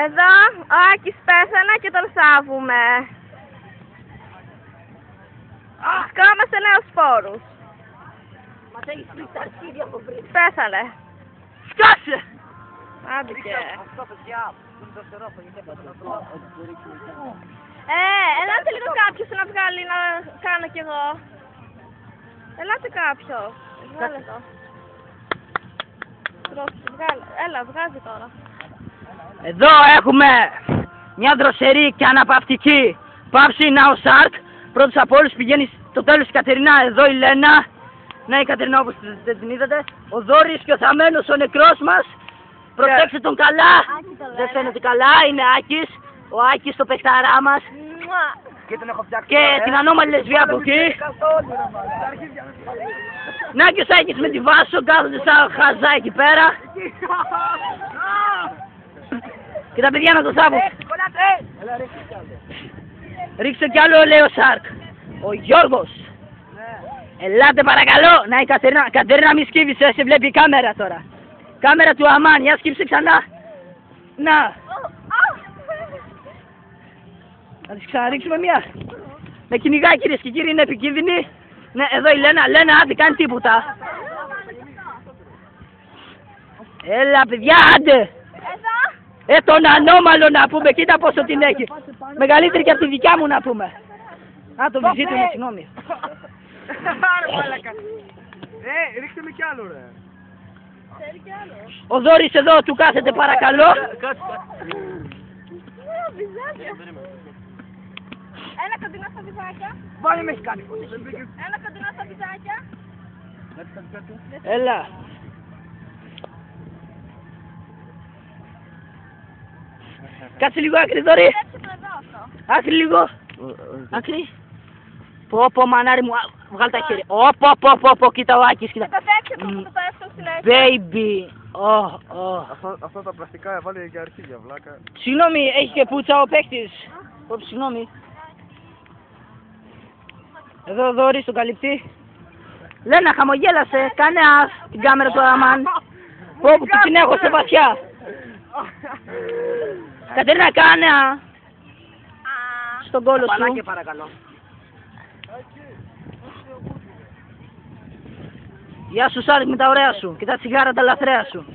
Εδώ ο Άκης πέθανε και τον σάβουμε. Σκόμαστε νέους σπόρους. Μας έχεις πει τα αρχίδια από πριν. Πέθανε. Σκάσε! Άντε και. Αυτό παιδιά, δεν το στερώπω γιατί έπρεπε να το Ελάτε λίγο κάποιος να βγάλει να κάνω κι εγώ. Ελάτε κάποιος. Βγάλε το. Έλα, βγάζει τώρα. Εδώ έχουμε μια δροσερή και αναπαυτική παύση Νάο Σάρκ. Πρώτος από όλους πηγαίνει στο τέλος η Κατερίνα. Εδώ η Λένα. Ναι, η Κατερίνα όπως δεν την είδατε. Ο Δόρης και ο Θαμένος, ο νεκρός μας. Προσέξτε τον καλά. Δεν φαίνεται καλά, είναι Άκης. Ο Άκης το παιχταρά μας. Και την ανώμαλη λεσβία από εκεί. Να και ο Σάκης με τη Βάσο κάθονται σαν χαζά εκεί πέρα. Και τα παιδιά να το θάβουν. Ρίξτε κι άλλο, λέει ο Σάρκ. Ο Γιώργος. Ελάτε παρακαλώ. Να η Κατερίνα. Κατερίνα μη σκύβησε, σε βλέπει η κάμερα τώρα. Κάμερα του αμάν, για σκύψε ξανά. Να. Να τις ξαναρίξουμε μία. Με κυνηγάει κυρίες και κύριοι, είναι επικίνδυνη. Ναι, εδώ η Λένα. Λένα, άντε κάνει τίποτα. Έλα παιδιά, άντε. Τον ανώμαλο να πούμε, κοίτα πόσο την έχει. Μεγαλύτερη και από τη δικιά μου να πούμε. Α, το βυζίτουνε, συγγνώμη. Άρε μάλακα. Ρίξτε με κι άλλο ρε. Θέλει κι άλλο. Ο Δόρης εδώ του κάθεται παρακαλώ. Ένα κοντινό στα βυζάκια. Βάλε με έχει κάνει. Ένα κοντινό στα βυζάκια. Έλα. Κάτσε λίγο άκρη, Δόρη. Άκρη λίγο. Άκρη. Πω, μανάρι μου, βγάλε τα χέρια. Πω, κοίτα ο Άκης, κοίτα. Το παίξε το που το πέφτω συνέχεια. Baby. Αυτά τα πλαστικά βάλε για αρχίδια, βλάκα. Συγγνώμη, έχει και πουτσα ο παίκτης. Συγγνώμη. Εδώ ο Δόρης τον καλυπτή. Λένα, χαμογέλασε, κάνε την κάμερα του αμάν. Πω, που την έχω σε βαθιά. Κατερίνα, κάνε στον κόλο σου. Παλάκια παρακαλώ. Γεια σου Σάρικ με τα ωραία σου και τα τσιγάρα τα λαθρέα σου.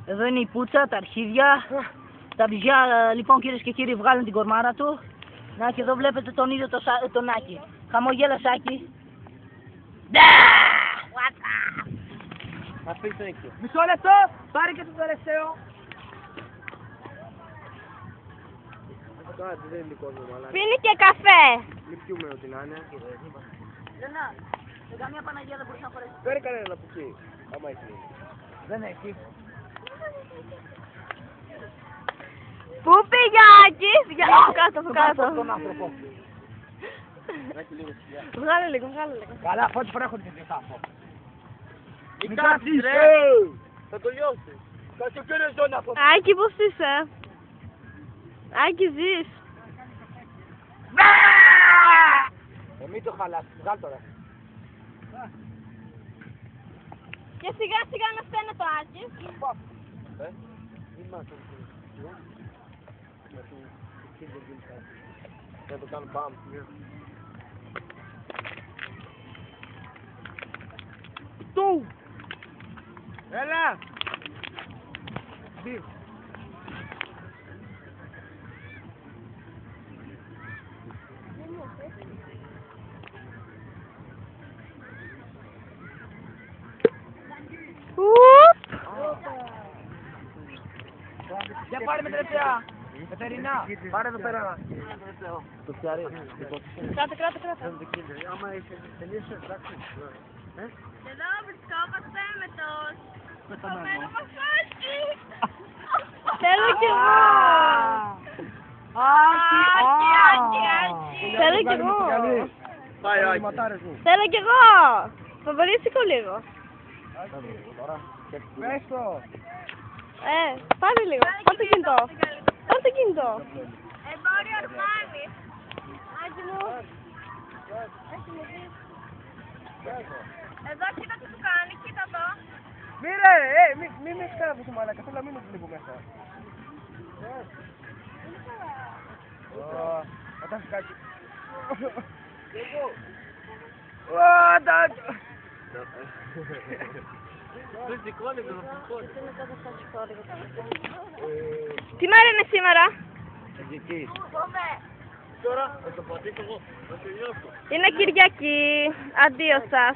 Εδώ είναι η πουτσα, τα αρχίδια. Τα βυζιά λοιπόν κυρίες και κύριοι βγάλουν την κορμάρα του. Να και εδώ βλέπετε τον ίδιο τον Άκη. Χαμογέλα Άκη. Μισό λεπτό, πάρε και το τελευταίο. Κάτι δεν είναι δικό μου, αλλά Πίνει και καφέ. λυπιούμε ότι να είναι. Λένα, σε καμία Παναγία δεν μπορείς να φορέσεις. Φέρε κανένα από εκεί, άμα έχει. Δεν έχει. Πού πήγε ο Άκης? Κάτω. Τον άνθρωπο. Βγάλε λίγο. Καλά, πρώτη φορά έχω την διεθάφω. Μην κάτσεις ρε! Θα το λιώσει. Κάτσε ο κύριος ζώνα από Άκη, πώς είσαι? Άκη, ζεις? Μην το χαλάσεις, βγάλ' τώρα. Και σιγά σιγά να στέλνε το Άκη. Θα το κάνω μπαμ. Του! Έλα! Δύο. Για πάρε με τελευταία. Κατερίνα, πάρε εδώ πέρα. Το πιάρι. Κράτε. Άμα τελείωσε, εντάξει. Εδώ βρισκόμαστε με το σκοπμένο μας Άκη. Θέλω κι εγώ. Άκη. Θέλω κι εγώ. Θέλω κι εγώ. Θα μπορείς σηκώ λίγο. Πες το. Πάρε λίγο. Πάρε το κινητό. Εμπόριο Αρμάνι. Άκη μου. Εδώ κοίτα τι σου κάνει, κοίτα εδώ. Μύρε, μην με σκάβεις μαλάκα, θέλω να μείνω λίγο μέσα. Θα σου κάτσει. Τι μέρα είναι σήμερα? Κυριακή. Τώρα θα το πατήσω εγώ, θα τελειώσω. Είναι Κυριακή. Αντίο σας.